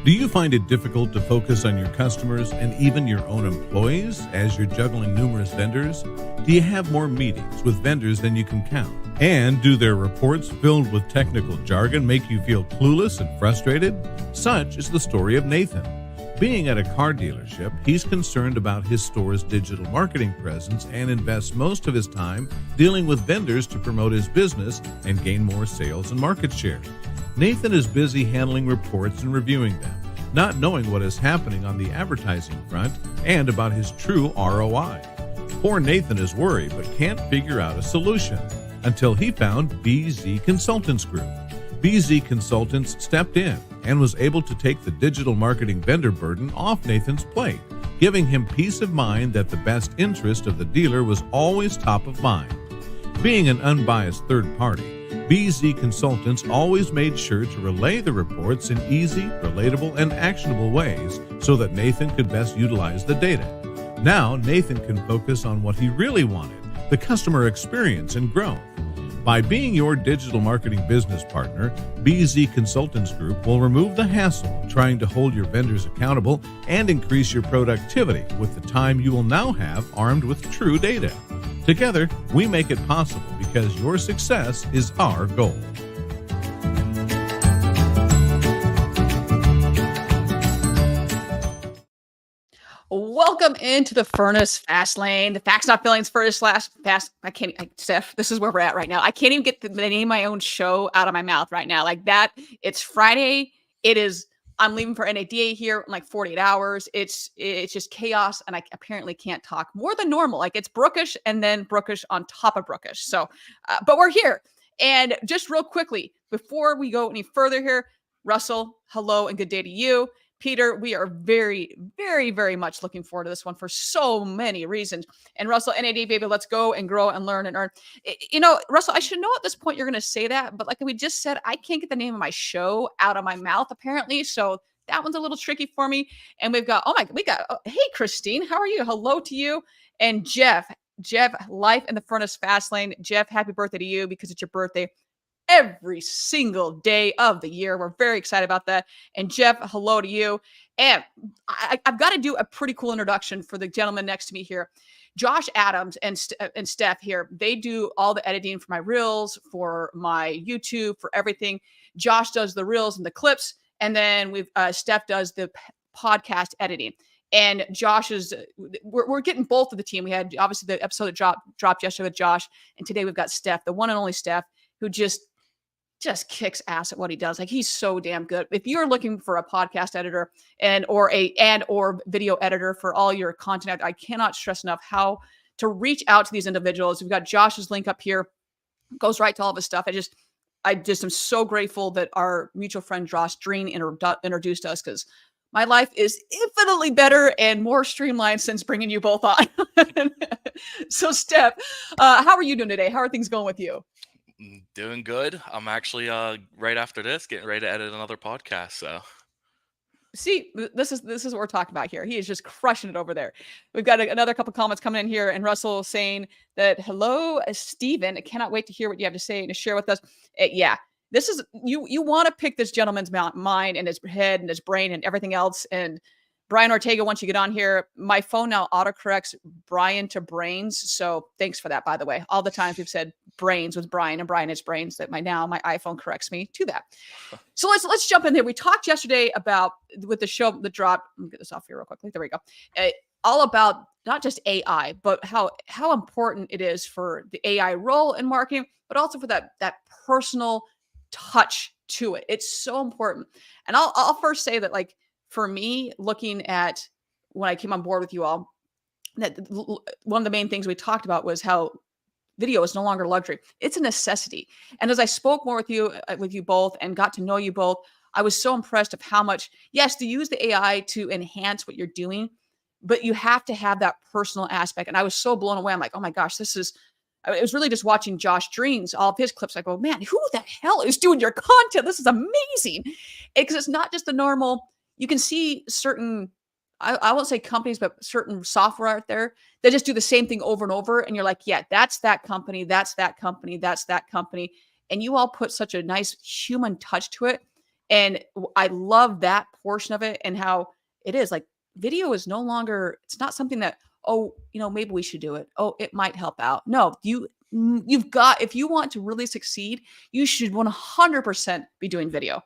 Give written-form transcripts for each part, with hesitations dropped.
Do you find it difficult to focus on your customers and even your own employees as you're juggling numerous vendors? Do you have more meetings with vendors than you can count? And do their reports filled with technical jargon make you feel clueless and frustrated? Such is the story of Nathan. Being at a car dealership, he's concerned about his store's digital marketing presence and invests most of his time dealing with vendors to promote his business and gain more sales and market share. Nathan is busy handling reports and reviewing them, not knowing what is happening on the advertising front and about his true ROI. Poor Nathan is worried but can't figure out a solution until he found BZ Consultants Group. BZ Consultants stepped in and was able to take the digital marketing vendor burden off Nathan's plate, giving him peace of mind that the best interest of the dealer was always top of mind. Being an unbiased third party, BZ Consultants always made sure to relay the reports in easy, relatable, and actionable ways so that Nathan could best utilize the data. Now, Nathan can focus on what he really wanted, the customer experience and growth. By being your digital marketing business partner, BZ Consultants Group will remove the hassle of trying to hold your vendors accountable and increase your productivity with the time you will now have armed with true data. Together, we make it possible because your success is our goal. Welcome into the Furniss Fast Lane, the Facts Not Feelings Furniss Fast. Steph, this is where we're at right now. I can't even get the name of my own show out of my mouth right now. Like that, it's Friday. I'm leaving for NADA here in like 48 hours. It's just chaos, and I apparently can't talk more than normal. Like it's Brookish and then Brookish on top of Brookish. So, but we're here. And just real quickly, before we go any further here, Russell, hello and good day to you. Peter, we are very, very, very much looking forward to this one for so many reasons. And Russell, NAD, baby, let's go and grow and learn and earn. You know, Russell, I should know at this point you're going to say that, but like we just said, I can't get the name of my show out of my mouth, apparently. So that one's a little tricky for me. And we got, hey, Christine, how are you? Hello to you. And Jeff, life in the Furniss Fast Lane. Jeff, happy birthday to you because it's your birthday every single day of the year. We're very excited about that. And Jeff, hello to you. And I've got to do a pretty cool introduction for the gentleman next to me here. Josh Adams and Steph here, they do all the editing for my reels, for my YouTube, for everything. Josh does the reels and the clips. And then Steph does the podcast editing. And Josh we're getting both of the team. We had obviously the episode that dropped yesterday with Josh. And today we've got Steph, the one and only Steph, who just kicks ass at what he does. Like he's so damn good. If you're looking for a podcast editor or video editor for all your content, I cannot stress enough how to reach out to these individuals. We've got Josh's link up here, goes right to all of his stuff. I just am so grateful that our mutual friend Josh Dreen introduced us, because my life is infinitely better and more streamlined since bringing you both on. So Steph, how are you doing today? How are things going with you? Doing good. I'm actually right after this getting ready to edit another podcast. So see, this is what we're talking about here. He is just crushing it over there. We've got another couple comments coming in here, and Russell saying that hello, Stephen. I cannot wait to hear what you have to say and to share with us. Yeah, this is you want to pick this gentleman's mind and his head and his brain and everything else. And Brian Ortega, once you get on here, my phone now autocorrects Brian to brains. So thanks for that, by the way. All the times we've said brains with Brian and Brian is brains, that my iPhone corrects me to that. So let's jump in there. We talked yesterday about, with the show, the drop, let me get this off here real quickly. There we go. All about not just AI, but how important it is for the AI role in marketing, but also for that personal touch to it. It's so important. And I'll first say that, like, for me, looking at when I came on board with you all, that one of the main things we talked about was how video is no longer luxury. It's a necessity. And as I spoke more with you both and got to know you both, I was so impressed of how much, yes, to use the AI to enhance what you're doing, but you have to have that personal aspect. And I was so blown away. I'm like, oh my gosh, it was really just watching Josh Dreen's, all of his clips. I go, man, who the hell is doing your content? This is amazing. Because it's not just the normal. You can see certain, I won't say companies, but certain software out there that just do the same thing over and over. And you're like, yeah, that's that company. That's that company. That's that company. And you all put such a nice human touch to it. And I love that portion of it and how it is like video is no longer, it's not something that, oh, maybe we should do it. Oh, it might help out. No, you've got, if you want to really succeed, you should 100% be doing video.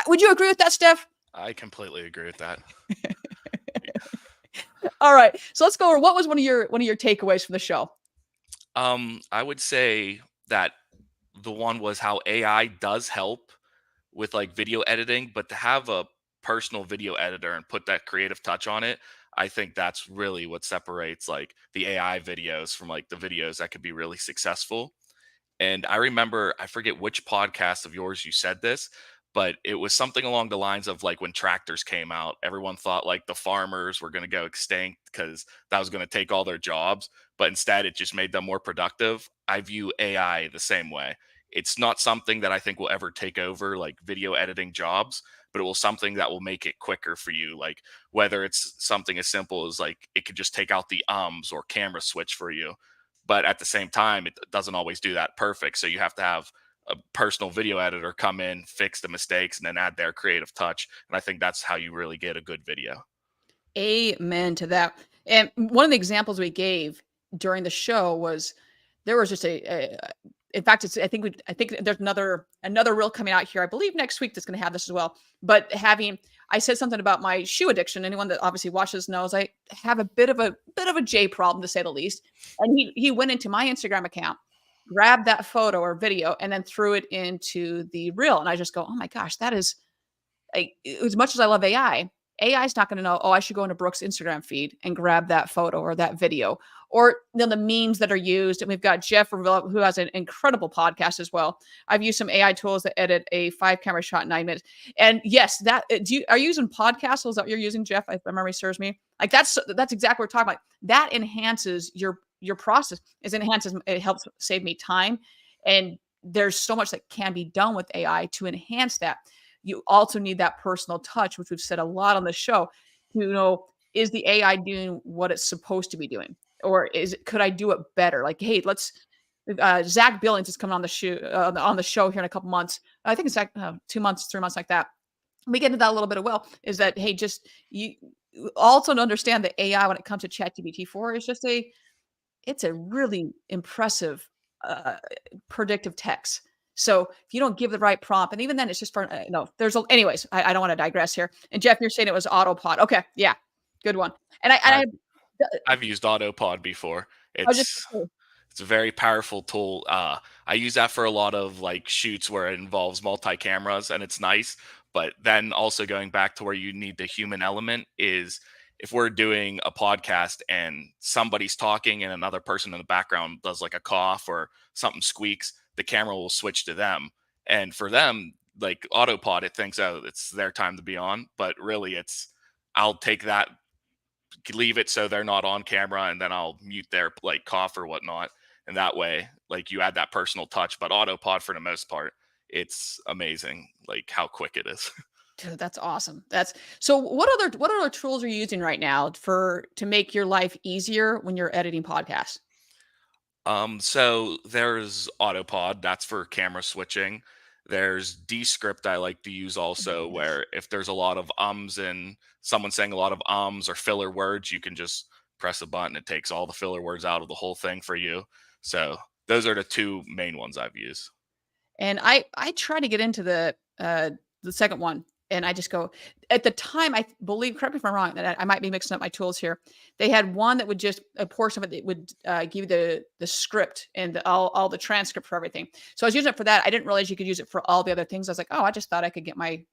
Would you agree with that, Steph? I completely agree with that. All right. So let's go over what was one of your takeaways from the show? I would say that the one was how AI does help with like video editing, but to have a personal video editor and put that creative touch on it, I think that's really what separates like the AI videos from like the videos that could be really successful. And I remember, I forget which podcast of yours you said this, but it was something along the lines of like when tractors came out, everyone thought like the farmers were going to go extinct because that was going to take all their jobs. But instead, it just made them more productive. I view AI the same way. It's not something that I think will ever take over like video editing jobs, but it will something that will make it quicker for you. Like whether it's something as simple as like it could just take out the ums or camera switch for you, but at the same time it doesn't always do that perfect, so you have to have a personal video editor come in, fix the mistakes, and then add their creative touch, and I think that's how you really get a good video. Amen to that. And one of the examples we gave during the show was there was just in fact, I think there's another reel coming out here. I believe next week that's going to have this as well. But I said something about my shoe addiction. Anyone that obviously watches knows I have a bit of a J problem to say the least. And he went into my Instagram account, grabbed that photo or video, and then threw it into the reel. And I just go, oh my gosh, that is as much as I love AI is not going to know, oh, I should go into Brooke's Instagram feed and grab that photo or that video or the memes that are used. And we've got Jeff who has an incredible podcast as well. I've used some AI tools that edit a 5 camera shot in 9 minutes. And yes, are you using podcasts? Is that what you're using, Jeff? If my memory serves me. Like that's exactly what we're talking about. That enhances your process. It helps save me time. And there's so much that can be done with AI to enhance that. You also need that personal touch, which we've said a lot on the show, to know, is the AI doing what it's supposed to be doing? Or could I do it better? Like, hey, Zach Billings is coming on the show here in a couple months. I think it's like 2 months, 3 months like that. We get into that a little bit as well, is that, hey, just you also to understand that AI when it comes to ChatGPT 4 is it's a really impressive uh, predictive text. So if you don't give the right prompt, and even then it's just for, no, anyways, I don't want to digress here. And Jeff, you're saying it was Autopod. Okay. Yeah. Good one. And I've, I've used Autopod before. I was just, It's a very powerful tool. I use that for a lot of like shoots where it involves multi cameras, and it's nice. But then also going back to where you need the human element is if we're doing a podcast and somebody's talking and another person in the background does like a cough or something squeaks, the camera will switch to them. And for them, like Autopod, it thinks, oh, it's their time to be on. But really, I'll take that, leave it so they're not on camera, and then I'll mute their like cough or whatnot. And that way, like you add that personal touch. But Autopod, for the most part, it's amazing, like how quick it is. dude, that's awesome. So what other tools are you using right now to make your life easier when you're editing podcasts? So there's Autopod, that's for camera switching. There's Descript I like to use also, Yes. where if there's a lot of ums and someone saying a lot of ums or filler words, you can just press a button. It takes all the filler words out of the whole thing for you. So those are the two main ones I've used. And I try to get into the second one, and I just go at the time, I believe, correct me if I'm wrong, that I might be mixing up my tools here. They had one that would just a portion of it that would give you the script and all the transcript for everything. So I was using it for that. I didn't realize you could use it for all the other things. I was like, oh, I just thought I could get my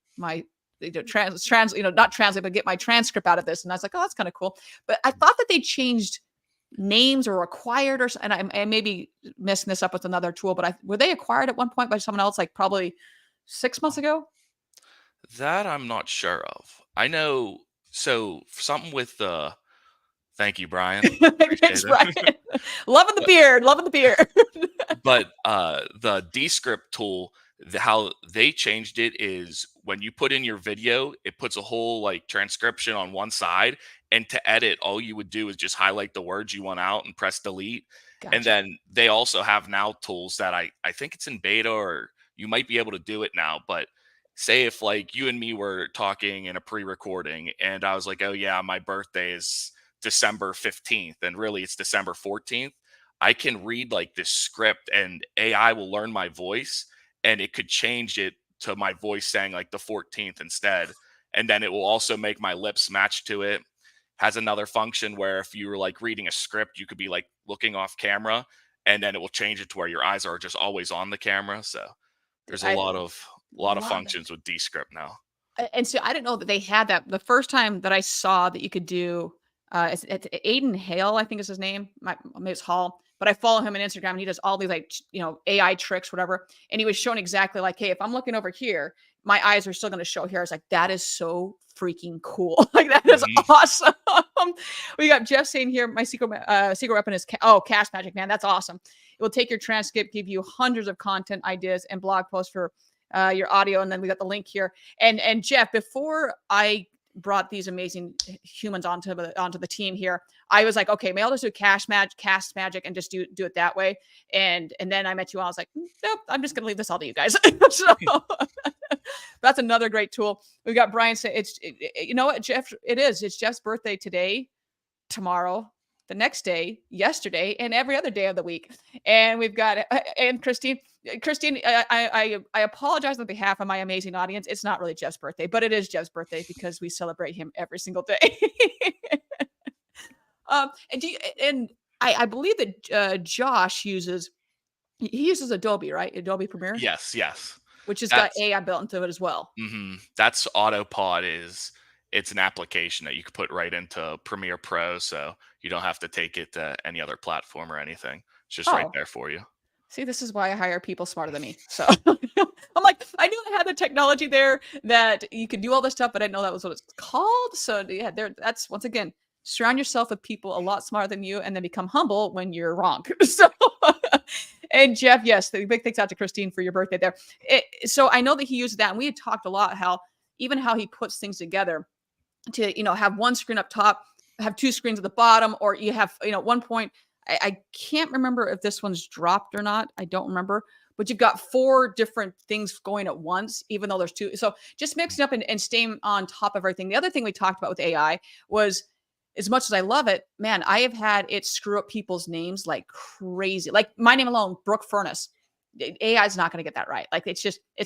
not translate, but get my transcript out of this. And I was like, oh, that's kind of cool. But I thought that they changed names or acquired and I may be messing this up with another tool, but were they acquired at one point by someone else, like probably 6 months ago? That I'm not sure of. I know, so something with the, thank you, Brian. Appreciate Thanks, Brian. it. Loving the beard, loving the beard. But the Descript tool, how they changed it is when you put in your video, it puts a whole like transcription on one side. And to edit, all you would do is just highlight the words you want out and press delete. And Gotcha. then they also have now tools that I think it's in beta, or you might be able to do it now, but say if like you and me were talking in a pre-recording and I was like, oh yeah, my birthday is December 15th and really it's December 14th, I can read like this script and AI will learn my voice and it could change it to my voice saying like the 14th instead. And then it will also make my lips match to it. Has another function where if you were like reading a script, you could be like looking off camera and then it will change it to where your eyes are just always on the camera. So there's a I lot of love that. functions with Descript now. And so I didn't know that they had that. The first time that I saw that you could do, it's Aiden Hale, I think is his name. Maybe it's Hall, but I follow him on Instagram and he does all these like, AI tricks, whatever. And he was showing exactly like, hey, if I'm looking over here, my eyes are still going to show here. I was like, that is so freaking cool. Like that is Mhm. awesome. We got Jeff saying here, my secret weapon is, Cast Magic, man. That's awesome. It will take your transcript, give you hundreds of content ideas and blog posts for your audio. And then we got the link here. And Jeff, before I brought these amazing humans onto the team here, I was like, okay, maybe I'll just do cast magic and just do it that way. And then I met you all. I was like, nope, I'm just gonna leave this all to you guys. So that's another great tool. We got Brian saying you know what, Jeff, it's Jeff's birthday today, tomorrow, the next day, yesterday, and every other day of the week. And we've got and Christine. Christine, I apologize on behalf of my amazing audience. It's not really Jeff's birthday, but it is Jeff's birthday because we celebrate him every single day. And I believe that Josh he uses Adobe, right? Adobe Premiere, Yes, yes. which has got That's AI built into it as well. that's Autopod is it's an application that you could put right into Premiere Pro, so you don't have to take it to any other platform or anything. It's just right Oh, there for you. see, this is why I hire people smarter than me. So I'm like, I knew I had the technology there that you could do all this stuff, but I didn't know that was what it's called. So yeah, that's once again, surround yourself with people a lot smarter than you and then become humble when you're wrong. So and Jeff, yes, the big thanks out to Christine for your birthday there. So I know that he uses that, and we had talked a lot how he puts things together to have one screen up top, have two screens at the bottom, or you have at one point I can't remember if this one's dropped or not. I don't remember, but you've got four different things going at once, even though there's two. So just mixing up and staying on top of everything. The other thing we talked about with AI was, as much as I love it, man, I have had it screw up people's names like crazy. Like my name alone, Brooke Furniss. AI is not going to get that right. Like it's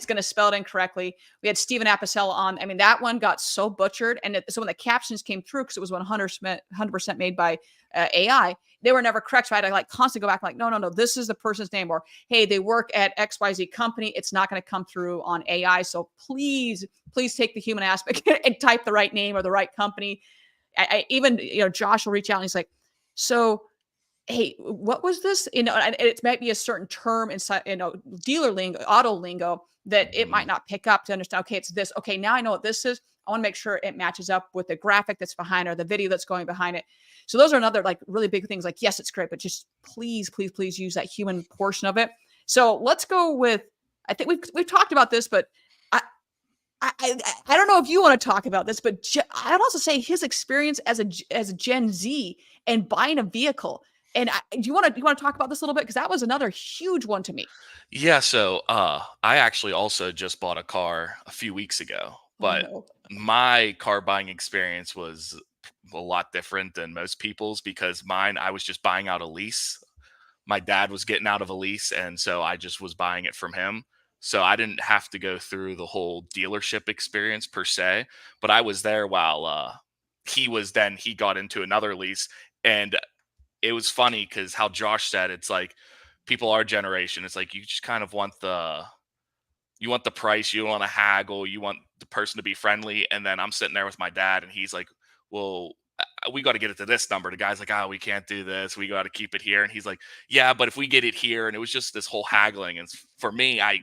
going to spell it incorrectly. We had Stephen Apicella on. I mean, that one got so butchered. And so when the captions came through, because it was 100% made by AI, they were never correct. So I had to like constantly go back, like, no, this is the person's name. Or, hey, they work at XYZ company. It's not going to come through on AI. So please take the human aspect and type the right name or the right company. I even, Josh will reach out and he's like, so, hey, what was this? And it might be a certain term inside, dealer lingo, auto lingo that it might Mhm. not pick up to understand. Okay, it's this. Okay, now I know what this is. I want to make sure it matches up with the graphic that's behind or the video that's going behind it. So those are another like really big things. Like, yes, it's great, but just please use that human portion of it. So let's go with. I think we've talked about this, but I don't know if you want to talk about this, but I'd also say his experience as a Gen Z and buying a vehicle. And do you want to talk about this a little bit, because that was another huge one to me. Yeah, so I actually also just bought a car a few weeks ago, Oh but no. my car buying experience was a lot different than most people's because mine I was just buying out a lease. My dad was getting out of a lease and so I just was buying it from him. So I didn't have to go through the whole dealership experience per se, but I was there while he got into another lease and it was funny because how Josh said it's like people our generation, it's like you just kind of want the price, you want to haggle, you want the person to be friendly. And then I'm sitting there with my dad and he's like, well, we got to get it to this number. The guy's like, oh, we can't do this. We got to keep it here. And he's like, yeah, but if we get it here, and it was just this whole haggling. And for me, I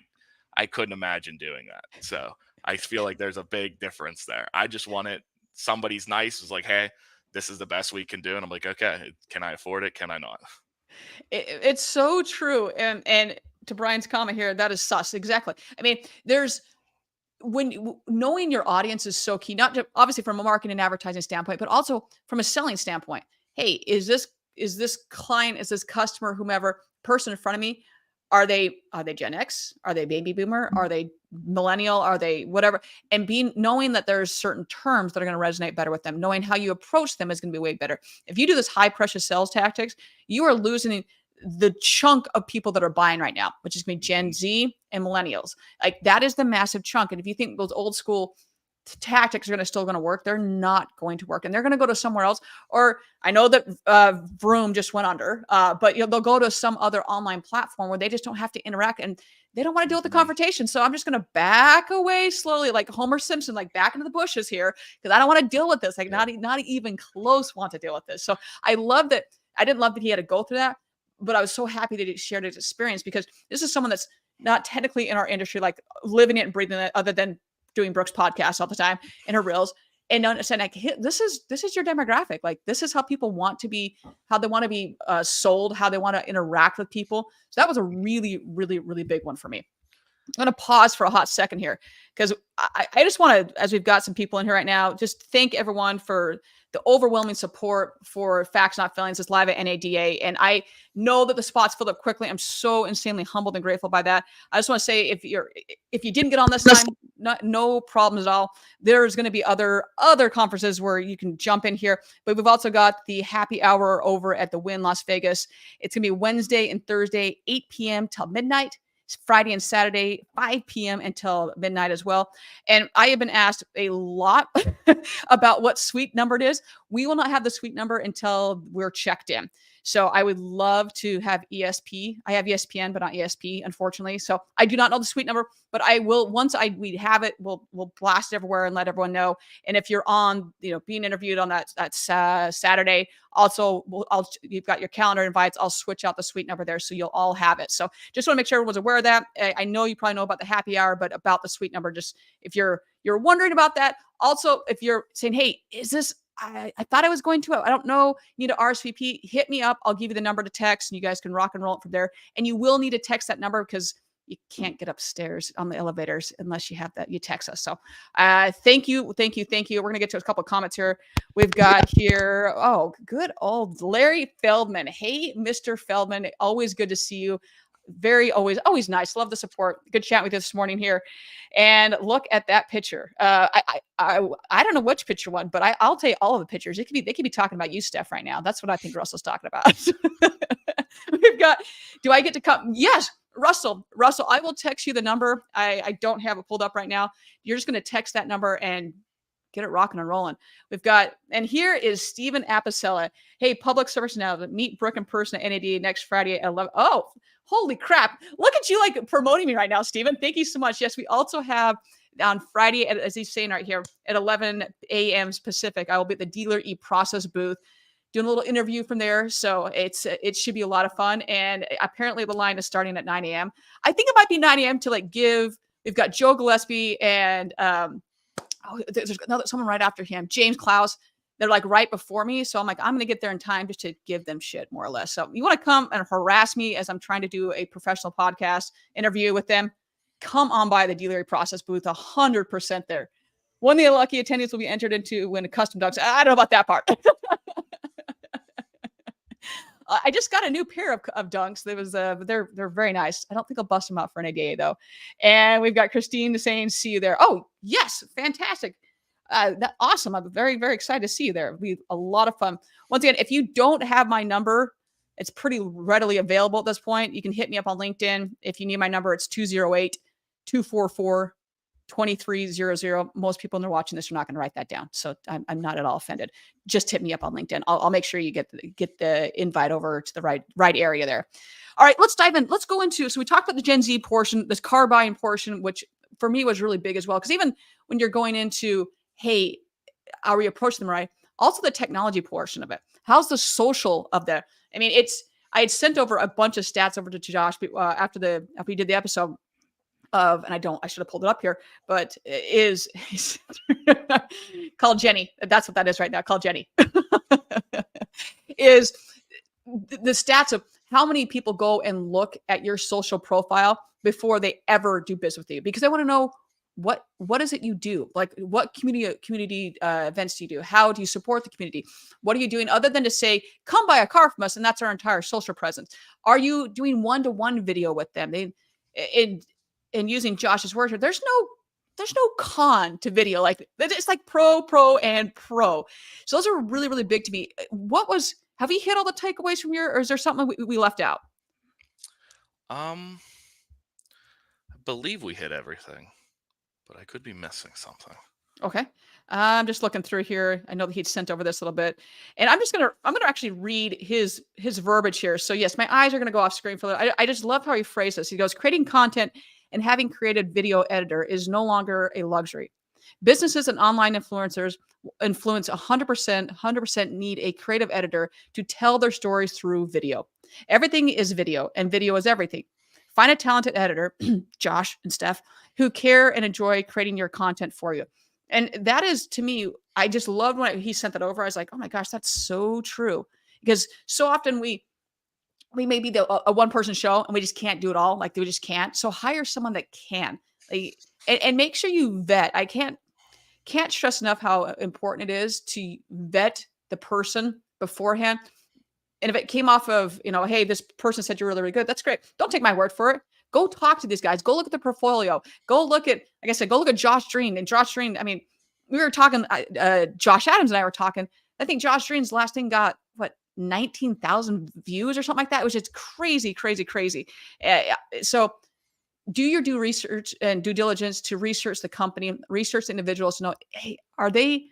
couldn't imagine doing that. So I feel like there's a big difference there. I just want it. Somebody's nice was like, hey, this is the best we can do. And I'm like, okay, can I afford it? Can I not? It's so true. And to Brian's comment here, that is sus. Exactly. I mean, there's knowing your audience is so key, not just obviously from a marketing and advertising standpoint, but also from a selling standpoint. Hey, is this client, is this customer, whomever person in front of me, are they Gen X? Are they baby boomer? Are they millennial? Are they whatever? And knowing that there's certain terms that are going to resonate better with them, knowing how you approach them is going to be way better. If you do this high pressure sales tactics, you are losing the chunk of people that are buying right now, which is going to be Gen Z and millennials. Like that is the massive chunk. And if you think those old school tactics are still going to work, they're not going to work, and they're going to go to somewhere else. Or I know that Vroom just went under, but they'll go to some other online platform where they just don't have to interact, and they don't want to deal with the confrontation. So I'm just going to back away slowly, like Homer Simpson, like back into the bushes here, because I don't want to deal with this. Like not even close want to deal with this. So I love that. I didn't love that he had to go through that, but I was so happy that he shared his experience, because this is someone that's not technically in our industry, like living it and breathing it, other than doing Brooke's podcast all the time in her reels, and understand like this is your demographic. Like this is how people want to be, how they want to be sold, how they want to interact with people. So that was a really, really, really big one for me. I'm going to pause for a hot second here, because I just want to, as we've got some people in here right now, just thank everyone for the overwhelming support for Facts Not Feelings. It's live at NADA. And I know that the spots filled up quickly. I'm so insanely humbled and grateful by that. I just want to say, if you didn't get on this time, no problems at all. There's going to be other conferences where you can jump in here, but we've also got the happy hour over at the Wynn Las Vegas. It's going to be Wednesday and Thursday, 8 p.m. till midnight. Friday and Saturday, 5 p.m. until midnight as well. And I have been asked a lot about what suite number it is. We will not have the suite number until we're checked in. So I would love to have ESP. I have ESPN, but not ESP, unfortunately. So I do not know the suite number, but I will, once we have it, we'll blast it everywhere and let everyone know. And if you're on, being interviewed on that Saturday, also, you've got your calendar invites. I'll switch out the suite number there, so you'll all have it. So just want to make sure everyone's aware of that. I know you probably know about the happy hour, but about the suite number, just if you're wondering about that. Also, if you're saying, hey, is this, I thought I was going to, I don't know, need to RSVP, hit me up. I'll give you the number to text, and you guys can rock and roll it from there. And you will need to text that number, because you can't get upstairs on the elevators unless you have that. You text us. So thank you. We're going to get to a couple of comments here. We've got here, oh, good old Larry Feldman. Hey, Mr. Feldman, always good to see you. Always nice. Love the support. Good chat with you this morning here. And look at that picture. I don't know which picture one, but I'll tell you all of the pictures. They could be talking about you, Steph, right now. That's what I think Russell's talking about. We've got, do I get to come? Yes, Russell, I will text you the number. I don't have it pulled up right now. You're just going to text that number and get it rocking and rolling. We've got, and here is Stephen Apicella. Hey, public service now. Meet Brooke in person at NAD next Friday at 11. Oh, holy crap. Look at you like promoting me right now, Stephen. Thank you so much. Yes, we also have on Friday, as he's saying right here, at 11 a.m. Pacific, I will be at the Dealer e-Process booth doing a little interview from there. So it should be a lot of fun. And apparently the line is starting at 9 a.m. I think it might be 9 a.m. to we've got Joe Gillespie and there's someone right after him, James Klaus. They're like right before me. So I'm going to get there in time just to give them shit, more or less. So you want to come and harass me as I'm trying to do a professional podcast interview with them, come on by the Dealer process booth, 100% there. One of the lucky attendees will be entered into win a custom dunks. I don't know about that part. I just got a new pair of dunks. They're very nice. I don't think I'll bust them out for an ADA though. And we've got Christine saying, see you there. Oh yes. Fantastic. Awesome. I'm very, very excited to see you there. It'll be a lot of fun. Once again, if you don't have my number, it's pretty readily available at this point. You can hit me up on LinkedIn. If you need my number, it's 208-244-2300. Most people that are watching this are not going to write that down. So I'm not at all offended. Just hit me up on LinkedIn. I'll make sure you get the invite over to the right area there. All right, let's dive in. Let's go into, so we talked about the Gen Z portion, this car buying portion, which for me was really big as well. Because even when you're going into, hey, are we approaching them right? Also the technology portion of it. How's the social of that? I mean, I had sent over a bunch of stats over to Josh after we did the episode of, and I should have pulled it up here, but is called Jenny. That's what that is right now. Called Jenny is the stats of how many people go and look at your social profile before they ever do business with you, because I want to know what is it you do? Like what community events do you do? How do you support the community? What are you doing other than to say, come buy a car from us? And that's our entire social presence. Are you doing one-to-one video with them? and using Josh's words here, there's no con to video. Like it's like pro, and pro. So those are really, really big to me. Have you hit all the takeaways from or is there something we left out? I believe we hit everything, but I could be missing something. Okay. I'm just looking through here. I know that he'd sent over this a little bit, and I'm gonna actually read his verbiage here. So yes, my eyes are gonna go off screen for a little. I just love how he phrased this. He goes, creating content and having created video editor is no longer a luxury. Businesses and online influencers influence 100% need a creative editor to tell their stories through video. Everything is video, and video is everything. Find a talented editor, Josh and Steph, who care and enjoy creating your content for you. And that is, to me, I just loved when he sent that over. I was like, oh my gosh, that's so true. Because so often we may be a one person show and we just can't do it all. Like we just can't. So hire someone that can. Like, and make sure you vet. I can't stress enough how important it is to vet the person beforehand. And if it came off of, hey, this person said you're really, really good, that's great. Don't take my word for it. Go talk to these guys. Go look at the portfolio. Go look at, like I said, go look at Josh Dreen. And Josh Dreen, I mean, we were talking, Josh Adams and I were talking. I think Josh Dreen's last thing got, 19,000 views or something like that. It was just crazy, crazy, crazy. So do your due research and due diligence to research the company, research the individuals to know, hey, are they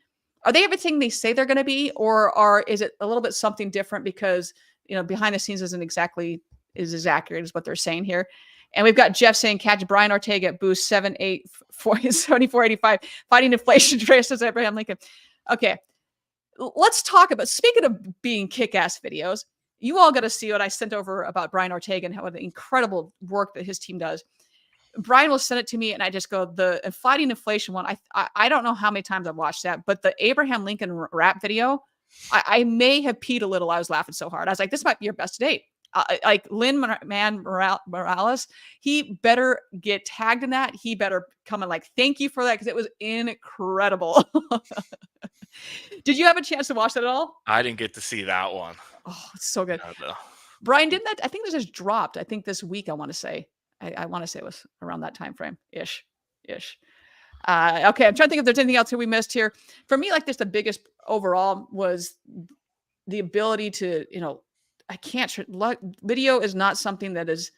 everything they say they're going to be, or is it a little bit something different because, behind the scenes isn't exactly as accurate as what they're saying here. And we've got Jeff saying, catch Brian Ortega at boost 7485, fighting inflation dressed as Abraham Lincoln. Okay. Let's talk about, speaking of being kick-ass videos, you all got to see what I sent over about Brian Ortega and how the incredible work that his team does. Brian will send it to me and I just go, the fighting inflation one. I don't know how many times I've watched that, but the Abraham Lincoln rap video, I may have peed a little. I was laughing so hard. I was like, this might be your best to date. Like Lin-Man Morales, he better get tagged in that. He better come and thank you for that. Cause it was incredible. Did you have a chance to watch that at all? I didn't get to see that one. Oh, it's so good. No. Brian, I think this just dropped. I think this week, I want to say. I want to say it was around that time frame ish. Okay, I'm trying to think if there's anything else that we missed here. For me, just the biggest overall was the ability to, video is not something that is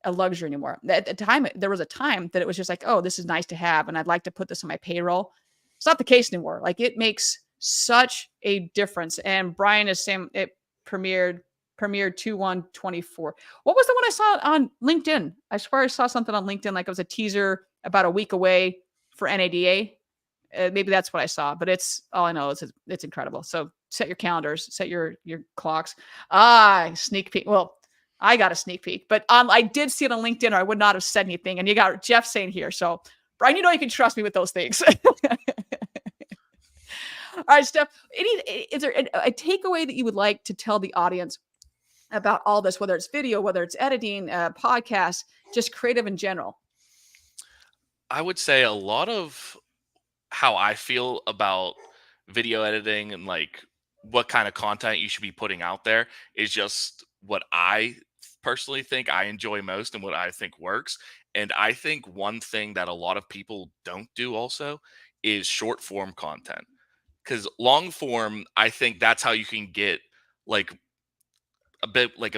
a luxury anymore. At the time, there was a time that it was just like, oh, this is nice to have, and I'd like to put this on my payroll. It's not the case anymore. It makes such a difference. And Brian is saying it premiered 2/1/24. What was the one I saw on LinkedIn? I swear I saw something on LinkedIn, it was a teaser about a week away for NADA. Maybe that's what I saw, but it's all I know is it's incredible. So set your calendars, set your clocks. Sneak peek. Well, I got a sneak peek, but I did see it on LinkedIn or I would not have said anything. And you got Jeff saying here. So Brian, you can trust me with those things. All right, Steph, is there a takeaway that you would like to tell the audience about all this, whether it's video, whether it's editing, podcasts, just creative in general? I would say a lot of how I feel about video editing and what kind of content you should be putting out there is just what I personally think I enjoy most and what I think works. And I think one thing that a lot of people don't do also is short form content. Because long form, I think that's how you can get a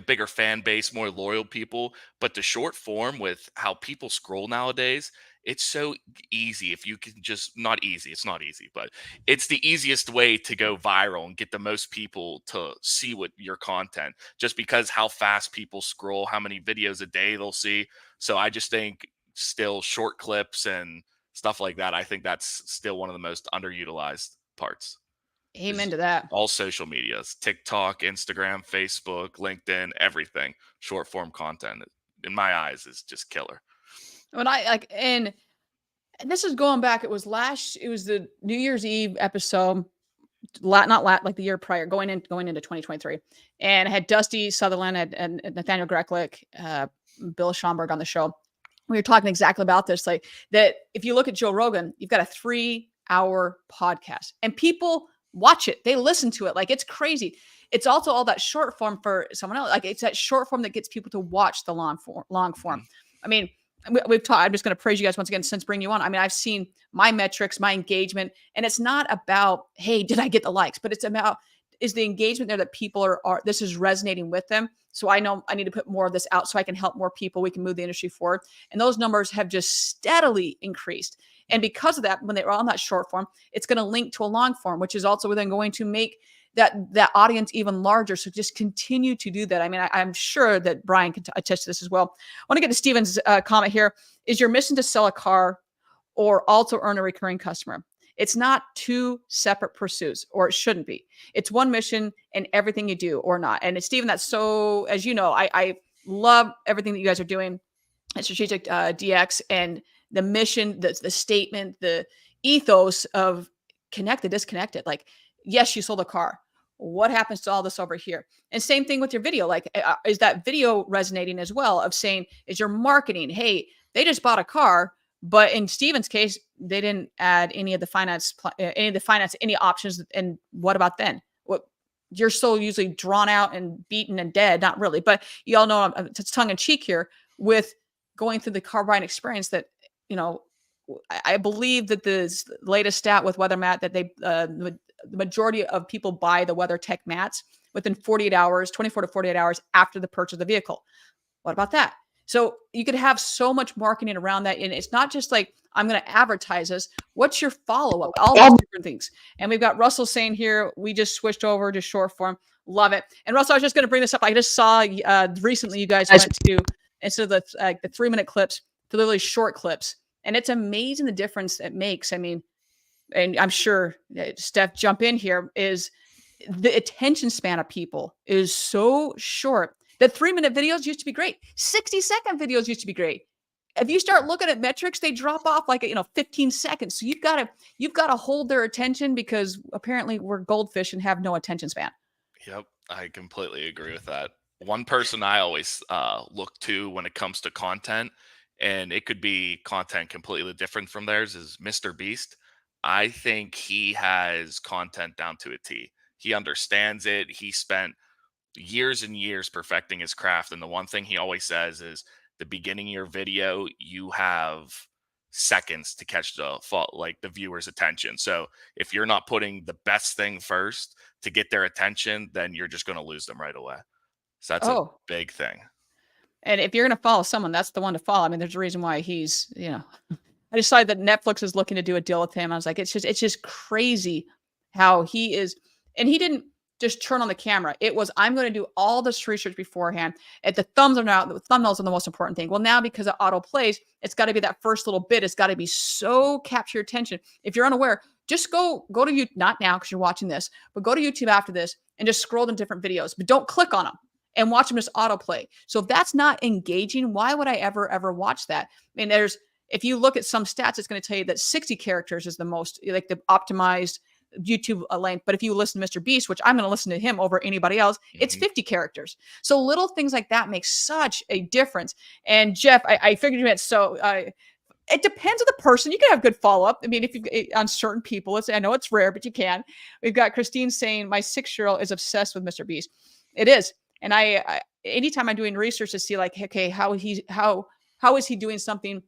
bigger fan base, more loyal people. But the short form, with how people scroll nowadays, it's so easy. If you can just, not easy, it's not easy, but it's the easiest way to go viral and get the most people to see what your content, just because how fast people scroll, how many videos a day they'll see. So I just think still short clips and stuff like that, I think that's still one of the most underutilized parts. Amen to that. All social medias, TikTok, Instagram, Facebook, LinkedIn, everything. Short form content, in my eyes, is just killer. When and this is going back, it was the New Year's Eve episode, the year prior, going into 2023. And I had Dusty Sutherland and Nathaniel Greklick, Bill Schomburg on the show. We were talking exactly about this, that if you look at Joe Rogan, you've got a 3-hour podcast and people watch it. They listen to it. It's crazy. It's also all that short form for someone else. It's that short form that gets people to watch the long form. I mean, we've talked, I'm just going to praise you guys once again since bringing you on. I mean, I've seen my metrics, my engagement, and it's not about, hey, did I get the likes? But it's about, is the engagement there that people are this is resonating with them. So I know I need to put more of this out so I can help more people. We can move the industry forward. And those numbers have just steadily increased. And because of that, when they're on that short form, it's going to link to a long form, which is also then going to make that audience even larger. So just continue to do that. I mean, I'm sure that Brian can attest to this as well. I want to get to Steven's comment here. Is your mission to sell a car or also earn a recurring customer? It's not two separate pursuits, or it shouldn't be. It's one mission in everything you do or not. And Steven, that's so, as you know, I love everything that you guys are doing at Strategic DX, and the mission, the statement, the ethos of connect the disconnected. Like, yes, you sold a car. What happens to all this over here? And same thing with your video. Like, is that video resonating as well, of saying, is your marketing, hey, they just bought a car, but in Steven's case, they didn't add any of the finance, any options. And what about then? What, you're so usually drawn out and beaten and dead. Not really, but you all know it's tongue in cheek here with going through the car buying experience that, you know, I believe that the latest stat with WeatherMat that the majority of people buy the WeatherTech mats within 48 hours, 24 to 48 hours after the purchase of the vehicle. What about that? So you could have so much marketing around that. And it's not just like, I'm going to advertise this. What's your follow-up? All those different things. And we've got Russell saying here, we just switched over to short form. Love it. And Russell, I was just going to bring this up. I just saw recently you guys went to, instead of the 3-minute clips, to literally short clips. And it's amazing the difference it makes. I mean, and I'm sure Steph, jump in here, is the attention span of people is so short. The 3-minute videos used to be great. 60-second videos used to be great. If you start looking at metrics, they drop off like, 15 seconds. So you've got to hold their attention, because apparently we're goldfish and have no attention span. Yep, I completely agree with that. One person I always look to when it comes to content, and it could be content completely different from theirs, is Mr. Beast. I think he has content down to a T. He understands it. He spent years and years perfecting his craft. And the one thing he always says is, the beginning of your video, you have seconds to catch the viewer's attention. So if you're not putting the best thing first to get their attention, then you're just going to lose them right away. So that's a big thing. And if you're going to follow someone, that's the one to follow. I mean, there's a reason why he's, I decided that Netflix is looking to do a deal with him. I was like, it's just crazy how he is. And he didn't just turn on the camera. It was, I'm going to do all this research beforehand. At the thumbnails are the most important thing. Well, now because of auto plays, it's got to be that first little bit. It's got to be so capture your attention. If you're unaware, just go to YouTube, not now because you're watching this, but go to YouTube after this and just scroll to different videos, but don't click on them and watch them just autoplay. So if that's not engaging, why would I ever watch that? I mean, if you look at some stats, it's going to tell you that 60 characters is the most, like, the optimized YouTube length. But if you listen to Mr. Beast, which I'm going to listen to him over anybody else, it's 50 characters. So little things like that make such a difference. And Jeff, I figured you meant, so it depends on the person. You can have good follow-up. I mean, if you on certain people, I know it's rare, but you can. We've got Christine saying, my 6-year-old is obsessed with Mr. Beast. It is. And I anytime I'm doing research to see, like, okay, how is he doing something?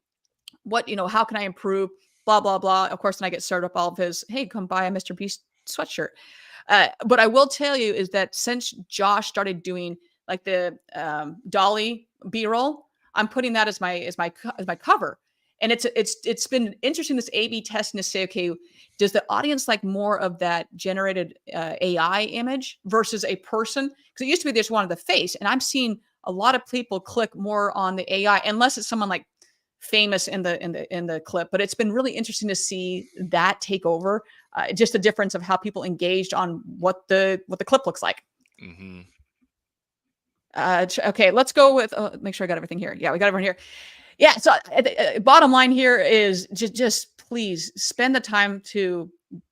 What, how can I improve? Blah, blah, blah. Of course, then I get started up all of his, hey, come buy a Mr. Beast sweatshirt. But I will tell you is that since Josh started doing like the Dolly B-roll, I'm putting that as my cover. And it's been interesting, this A/B testing, to say, okay, does the audience like more of that generated AI image versus a person? Because it used to be they just wanted the face, and I'm seeing a lot of people click more on the AI, unless it's someone like famous in the clip. But it's been really interesting to see that take over. Just the difference of how people engaged on what the clip looks like. Mm-hmm. Okay, let's go with. Make sure I got everything here. Yeah, we got everyone here. Yeah. So bottom line here is just please spend the time to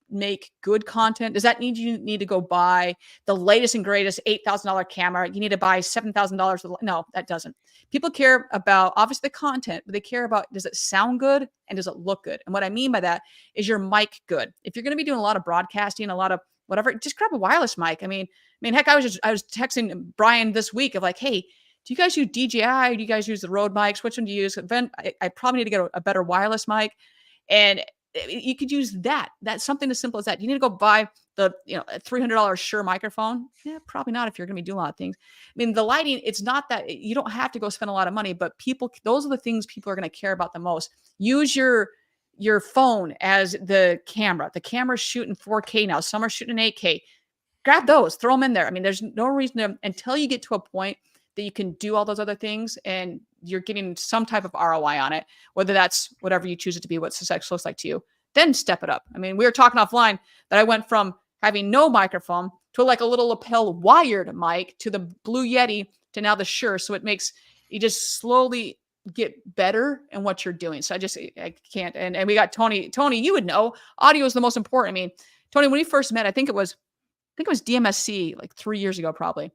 make good content. Does that mean you need to go buy the latest and greatest $8,000 camera? You need to buy $7,000? No, that doesn't. People care about obviously the content, but they care about, does it sound good and does it look good? And what I mean by that is your mic good. If you're going to be doing a lot of broadcasting, a lot of whatever, just grab a wireless mic. I mean, heck, I was texting Brian this week of like, hey, do you guys use DJI? Do you guys use the Rode mics? Which one do you use? I probably need to get a better wireless mic. And you could use that. That's something as simple as that. You need to go buy the a $300 Shure microphone. Yeah, probably not if you're going to be doing a lot of things. I mean, the lighting, it's not that you don't have to go spend a lot of money, but those are the things people are going to care about the most. Use your phone as the camera. The camera's shooting 4K now. Some are shooting 8K. Grab those, throw them in there. I mean, there's no reason to, until you get to a point that you can do all those other things and you're getting some type of ROI on it, whether that's whatever you choose it to be, what success looks like to you, then step it up. I mean, we were talking offline that I went from having no microphone to like a little lapel wired mic to the Blue Yeti to now the Shure. So it makes you just slowly get better in what you're doing. So I can't. And we got Tony. Tony, you would know audio is the most important. I mean, Tony, when we first met, I think it was DMSC like 3 years ago, probably.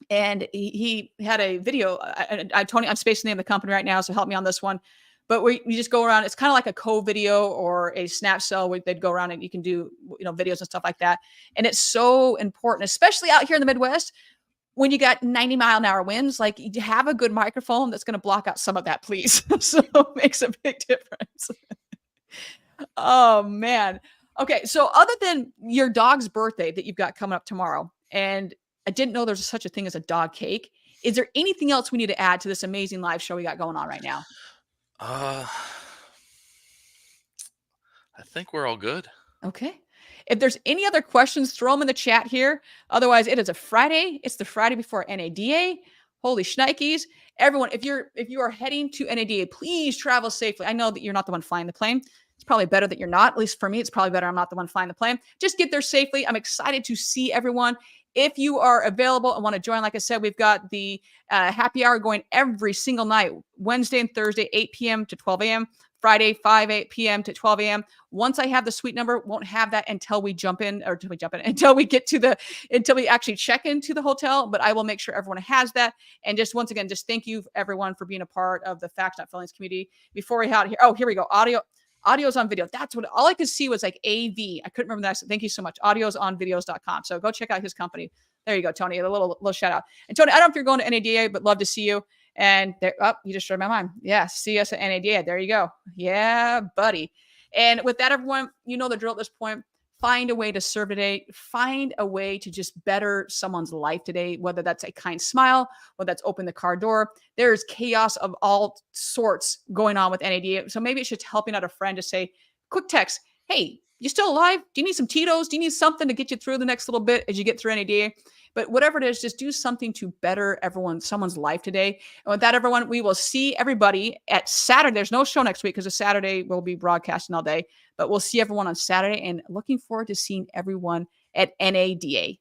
And he had a video. Tony, I'm spacing the name of the company right now, so help me on this one. But we just go around. It's kind of like a co-video or a snap cell where they'd go around and you can do videos and stuff like that. And it's so important, especially out here in the Midwest, when you got 90-mile-an-hour winds. Like, you have a good microphone that's going to block out some of that, please. So it makes a big difference. Oh man. Okay, so other than your dog's birthday that you've got coming up tomorrow, and I didn't know there's such a thing as a dog cake, is there anything else we need to add to this amazing live show we got going on right now? I think we're all good. Okay. If there's any other questions, throw them in the chat here. Otherwise, it is a Friday. It's the Friday before NADA. Holy shnikes. Everyone, if you are heading to NADA, please travel safely. I know that you're not the one flying the plane. It's probably better that you're not. At least for me, it's probably better I'm not the one flying the plane. Just get there safely. I'm excited to see everyone. If you are available and want to join, like I said, we've got the happy hour going every single night, Wednesday and Thursday, 8 p.m. to 12 a.m., Friday, 8 p.m. to 12 a.m. Once I have the suite number, won't have that until we until we actually check into the hotel, but I will make sure everyone has that. And just once again, just thank you everyone for being a part of the Facts Not Feelings community. Before we had here, here we go. Audio's on video. That's what all I could see was like AV. I couldn't remember that. So thank you so much. Audiosonvideos.com. So go check out his company. There you go, Tony. A little shout out. And Tony, I don't know if you're going to NADA, but love to see you. And there, you just read my mind. Yeah, see us at NADA. There you go. Yeah, buddy. And with that, everyone, you know the drill at this point. Find a way to serve today. Find a way to just better someone's life today, whether that's a kind smile, whether that's open the car door. There's chaos of all sorts going on with NADA. So maybe it's just helping out a friend to say, quick text, hey, you still alive? Do you need some Tito's? Do you need something to get you through the next little bit as you get through NADA? But whatever it is, just do something to better someone's life today. And with that, everyone, we will see everybody at Saturday. There's no show next week because Saturday we'll be broadcasting all day. But we'll see everyone on Saturday, and looking forward to seeing everyone at NADA.